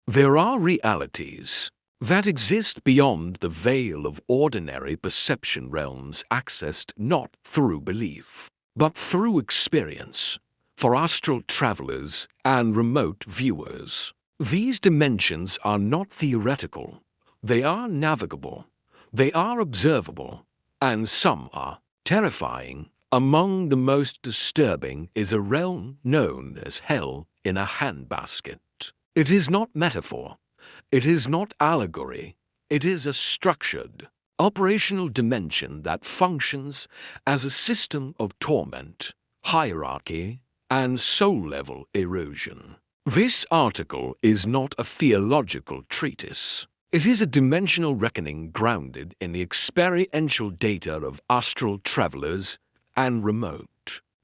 There are realities that exist beyond the veil of ordinary perception realms accessed not through belief, but through experience, for astral travelers and remote viewers. These dimensions are not theoretical, they are navigable, they are observable, and some are terrifying. Among the most disturbing is a realm known as hell in a handbasket. It is not metaphor, it is not allegory, it is a structured, operational dimension that functions as a system of torment, hierarchy, and soul-level erosion. This article is not a theological treatise. It is a dimensional reckoning grounded in the experiential data of astral travelers and remote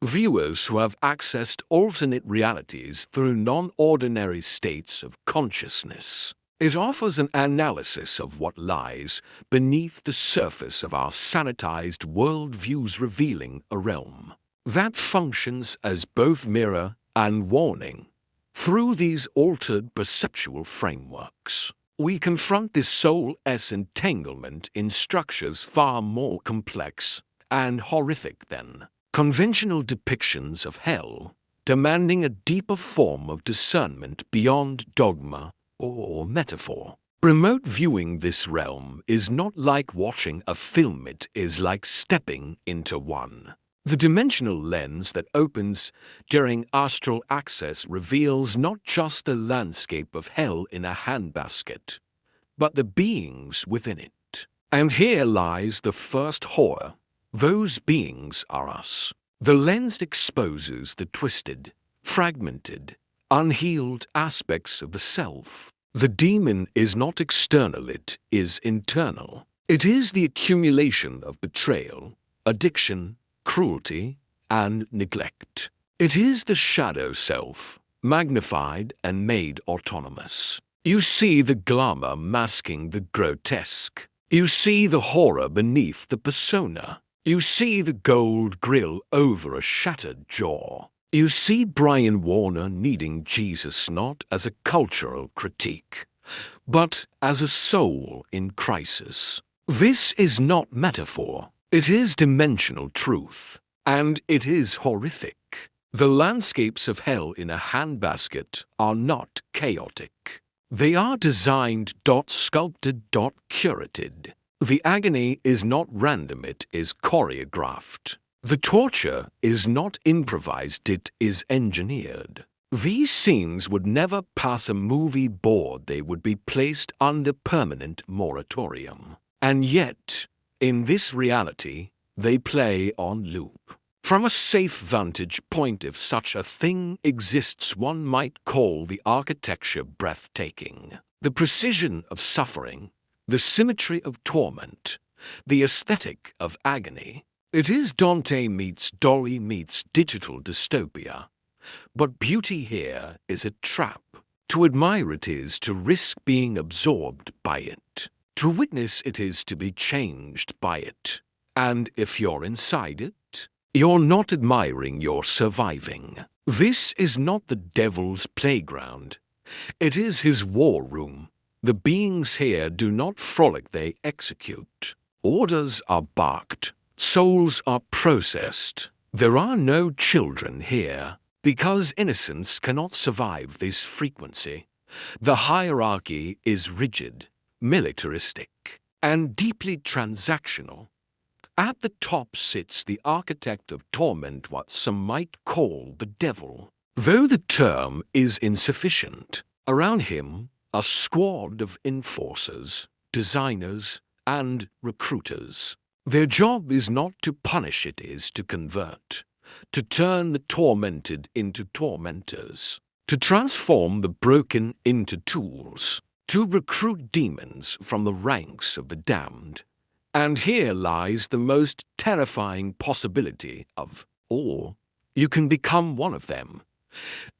viewers who have accessed alternate realities through non-ordinary states of consciousness. It offers an analysis of what lies beneath the surface of our sanitized worldviews, revealing a realm that functions as both mirror and warning. Through these altered perceptual frameworks, we confront this soul's entanglement in structures far more complex and horrific than conventional depictions of hell, demanding a deeper form of discernment beyond dogma or metaphor. Remote viewing this realm is not like watching a film, it is like stepping into one. The dimensional lens that opens during astral access reveals not just the landscape of hell in a handbasket, but the beings within it. And here lies the first horror. Those beings are us. The lens exposes the twisted, fragmented, unhealed aspects of the self. The demon is not external, it is internal. It is the accumulation of betrayal, addiction, cruelty, and neglect. It is the shadow self, magnified and made autonomous. You see the glamour masking the grotesque. You see the horror beneath the persona. You see the gold grill over a shattered jaw. You see Brian Warner needing Jesus not as a cultural critique, but as a soul in crisis. This is not metaphor. It is dimensional truth, and it is horrific. The landscapes of hell in a handbasket are not chaotic. They are designed, sculpted, curated. The agony is not random, it is choreographed. The torture is not improvised, it is engineered. These scenes would never pass a movie board, they would be placed under permanent moratorium. And yet, in this reality, they play on loop. From a safe vantage point, if such a thing exists, one might call the architecture breathtaking. The precision of suffering, the symmetry of torment, the aesthetic of agony. It is Dante meets Dolly meets digital dystopia. But beauty here is a trap. To admire it is to risk being absorbed by it. To witness it is to be changed by it. And if you're inside it, you're not admiring, you're surviving. This is not the devil's playground. It is his war room. The beings here do not frolic, they execute. Orders are barked. Souls are processed. There are no children here, because innocence cannot survive this frequency. The hierarchy is rigid, militaristic, and deeply transactional. At the top sits the architect of torment, what some might call the devil. Though the term is insufficient, around him a squad of enforcers, designers, and recruiters. Their job is not to punish, it is to convert, to turn the tormented into tormentors, to transform the broken into tools, to recruit demons from the ranks of the damned. And here lies the most terrifying possibility of all. You can become one of them.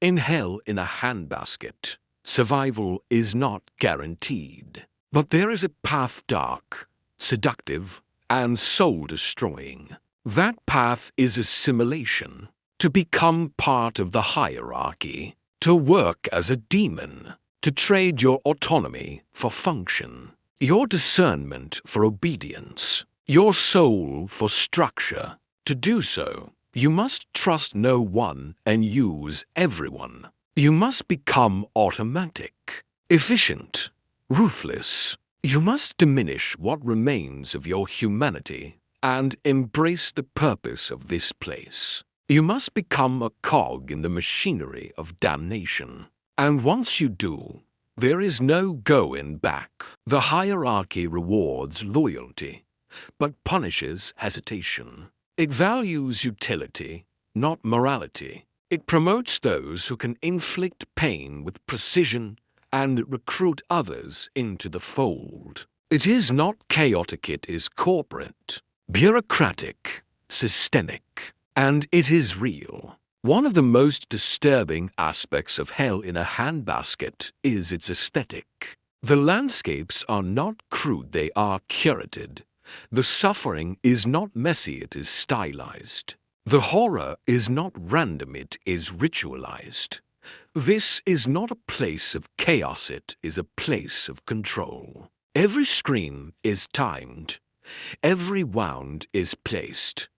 In hell in a handbasket, survival is not guaranteed. But there is a path, dark, seductive, and soul-destroying. That path is assimilation, to become part of the hierarchy, to work as a demon, to trade your autonomy for function, your discernment for obedience, your soul for structure. To do so, you must trust no one and use everyone. You must become automatic, efficient, ruthless. You must diminish what remains of your humanity and embrace the purpose of this place. You must become a cog in the machinery of damnation. And once you do, there is no going back. The hierarchy rewards loyalty, but punishes hesitation. It values utility, not morality. It promotes those who can inflict pain with precision and recruit others into the fold. It is not chaotic, it is corporate, bureaucratic, systemic, and it is real. One of the most disturbing aspects of Hell in a Handbasket is its aesthetic. The landscapes are not crude, they are curated. The suffering is not messy, it is stylized. The horror is not random, it is ritualized. This is not a place of chaos, it is a place of control. Every scream is timed. Every wound is placed.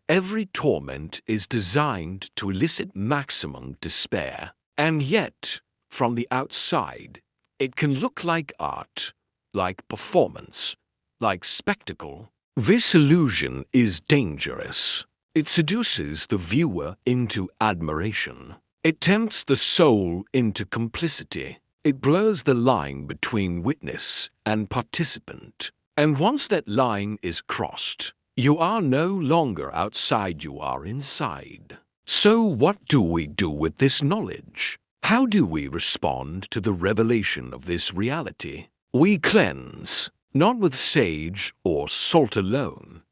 Every torment is designed to elicit maximum despair. And yet, from the outside, it can look like art, like performance, like spectacle. This illusion is dangerous. It seduces the viewer into admiration. It tempts the soul into complicity. It blurs the line between witness and participant. And once that line is crossed, you are no longer outside, you are inside. So what do we do with this knowledge? How do we respond to the revelation of this reality? We cleanse, not with sage or salt alone,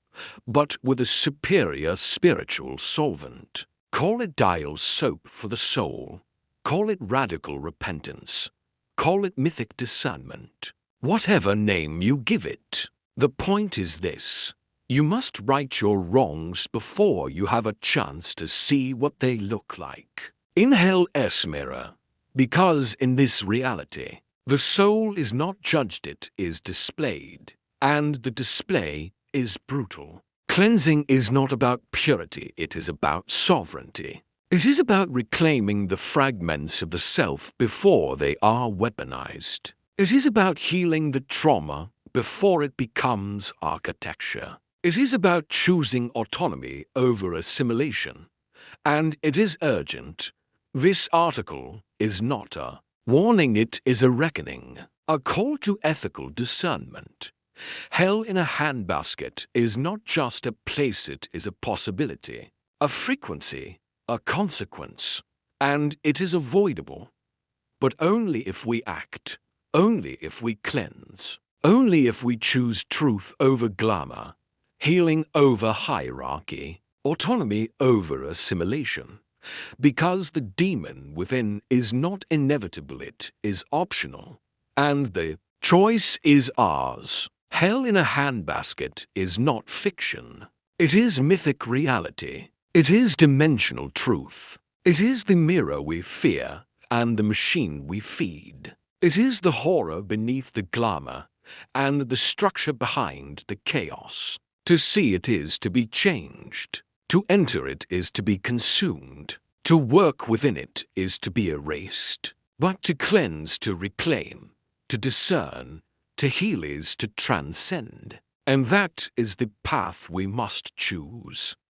but with a superior spiritual solvent. Call it dial soap for the soul. Call it radical repentance. Call it mythic discernment. Whatever name you give it. The point is this. You must right your wrongs before you have a chance to see what they look like. In Hell's mirror, because in this reality, the soul is not judged, it is displayed, and the display is brutal. Cleansing is not about purity, it is about sovereignty. It is about reclaiming the fragments of the self before they are weaponized. It is about healing the trauma before it becomes architecture. It is about choosing autonomy over assimilation. And it is urgent. This article is not a warning, it is a reckoning, a call to ethical discernment. Hell in a Handbasket is not just a place, it is a possibility, a frequency, a consequence. And it is avoidable. But only if we act, only if we cleanse, only if we choose truth over glamour, healing over hierarchy, autonomy over assimilation. Because the demon within is not inevitable, it is optional. And the choice is ours. Hell in a Handbasket is not fiction. It is mythic reality. It is dimensional truth. It is the mirror we fear and the machine we feed. It is the horror beneath the glamour and the structure behind the chaos. To see it is to be changed. To enter it is to be consumed. To work within it is to be erased. But to cleanse, to reclaim, to discern, to heal is to transcend. And that is the path we must choose.